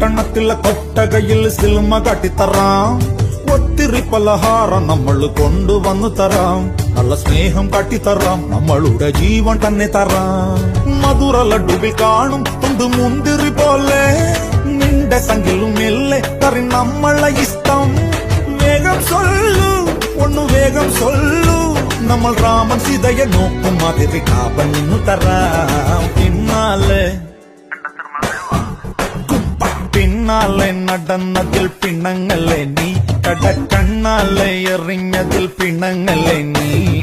പട്ടണത്തിലെ കൊട്ടകയിൽ സിൽമ കാട്ടിത്തറാം. ഒത്തിരി പലഹാരം നമ്മൾ കൊണ്ടുവന്നു തരാം. നല്ല സ്നേഹം കാട്ടിത്തറാം. നമ്മളുടെ ജീവൻ തന്നെ തരാം. മധുര ലഡുവിൽ കാണും തുണ്ട് മുന്തിരി പോലെ നിന്റെ സംഖിലും മെല്ലെ തറി നമ്മളെ ഇഷ്ടം. വേഗം സൊല്ലു ഒന്നു വേഗം സൊല്ലു. നമ്മൾ രാമൻ സീതയെ നോക്കും മാതിരി കാപ്പൻ നിന്നു തരാം. പിന്നാലെ നടന്നതിൽ പിണങ്ങല്ലേ നീ. കടക്കണ്ണാലെ എറിഞ്ഞതിൽ പിണങ്ങല്ലേ നീ.